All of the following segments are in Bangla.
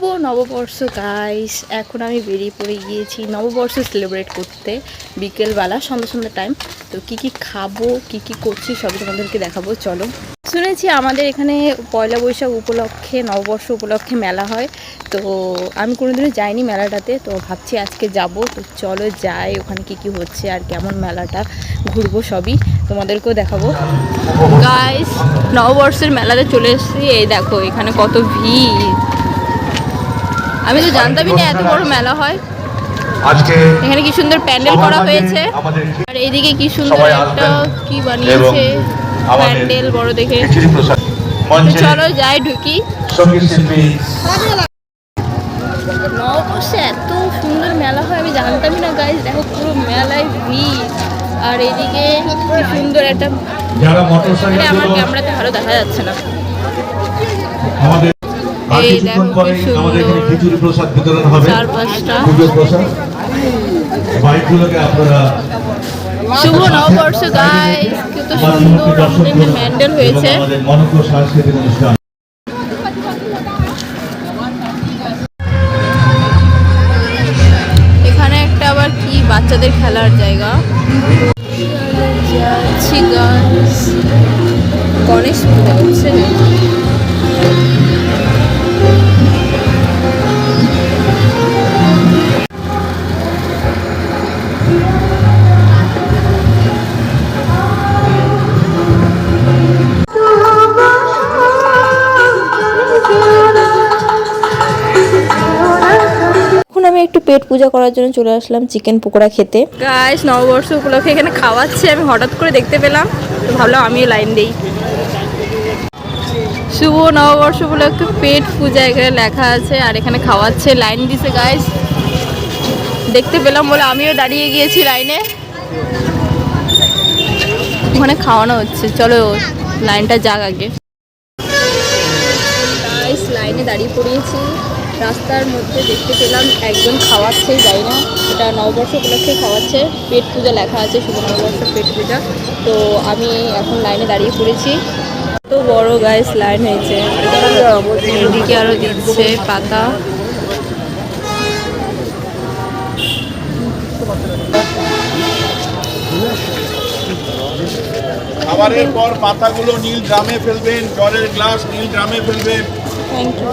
শুভ নববর্ষ গাইস। এখন আমি বেরিয়ে পড়ে গিয়েছি নববর্ষ সেলিব্রেট করতে বিকেলবেলা সন্ধ্যা টাইম। তো কি কি খাবো কি কি করছি সবই তোমাদেরকে দেখাবো, চলো। শুনেছি আমাদের এখানে পয়লা বৈশাখ উপলক্ষে নববর্ষ উপলক্ষে মেলা হয়। তো আমি কোনোদিনও যাইনি মেলাটাতে, তো ভাবছি আজকে যাব। তো চলো যাই, ওখানে কি কি হচ্ছে আর কেমন মেলাটা ঘুরবো সবই তোমাদেরকেও দেখাবো গাইস। নববর্ষের মেলাতে চলে এসেছি, এই দেখো এখানে কত ভিড়। আমি তো জানতামই না এত বড় মেলা হয়। এখানে কি সুন্দর প্যান্ডেল করা হয়েছে, আর এইদিকে কি সুন্দর একটা কি বানিয়েছে প্যান্ডেল বড় দেখে। চলো যাই, ঢুকি। নববর্ষে এত সুন্দর মেলা হয় আমি জানতামই না গাইস। দেখো পুরো মেলায় ভিড়, আর এইদিকে কি সুন্দর একটা, আমার ক্যামেরাতে ভালো দেখা যাচ্ছে না। এই দেখো কি সুন্দর চারপাশটা। শুভ নববর্ষ গাইস, কত সুন্দর রঙিন প্যান্ডেল হয়েছে। এখানে একটা আবার কি বাচ্চাদের খেলার জায়গা। গণেশ পূজা হচ্ছে। আমি একটু পেট পূজা করার জন্য চলে আসলাম চিকেন পকোড়া খেতে গাইস। নববর্ষ উপলক্ষে এখানে খাওয়াচ্ছে, আমি হঠাৎ করে দেখতে পেলাম, তো ভাবলাম আমিও লাইন দিই। শুভ নববর্ষ উপলক্ষে পেট পূজা এখানে লেখা আছে, আর এখানে খাওয়াচ্ছে, লাইন দিছে গাইস। দেখতে পেলাম বলে আমিও দাঁড়িয়ে গিয়েছি লাইনে। ওখানে খাওয়ানো হচ্ছে, চলো লাইনটা যাক আগে। গাইস লাইনে দাঁড়িয়ে পড়িয়েছি, রাস্তার মধ্যে দেখতে পেলাম একজন খাওয়াচ্ছে, যাই না এটা নববর্ষ উপলক্ষে খাওয়াচ্ছে। পেট পূজা লেখা আছে, শুভ নববর্ষ পেট পূজা। তো আমি এখন লাইনে দাঁড়িয়ে পড়েছি। তো বড় গাইস লাইন হয়েছে, এদিকে আরো দিচ্ছে পাতা। খাবারের পর পাতাগুলো নীল ড্রামে ফেলবেন, জলের গ্লাস নীল ড্রামে ফেলবেন। Thank you.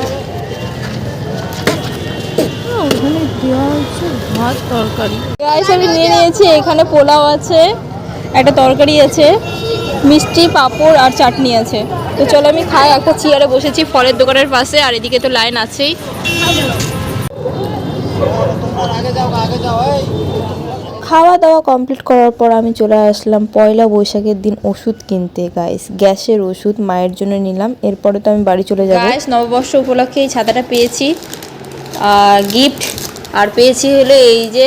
ওখানে দেওয়া হচ্ছে ভাত তরকারি গাইস, আমি নিয়ে নিয়েছি। এখানে পোলাও আছে, একটা তরকারি আছে, মিষ্টি পাঁপড় আর চাটনি আছে। তো চলো আমি খাই। একটা চেয়ারে বসেছি ফলের দোকানের পাশে, আর এদিকে তো লাইন আছেই। খাওয়া দাওয়া কমপ্লিট করার পর আমি চলে আসলাম পয়লা বৈশাখের দিন ওষুধ কিনতে গাইস। গ্যাসের ওষুধ মায়ের জন্য নিলাম, এরপরে তো আমি বাড়ি চলে যাব গাইস। নববর্ষ উপলক্ষে এই ছাতাটা পেয়েছি গিফট, আর পেয়েছি হলো এই যে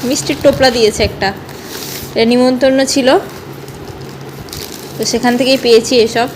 মিষ্টির টোপলা দিয়েছে একটা, নিমন্ত্রণ ছিল, তো সেখান থেকেই পেয়েছি এসব।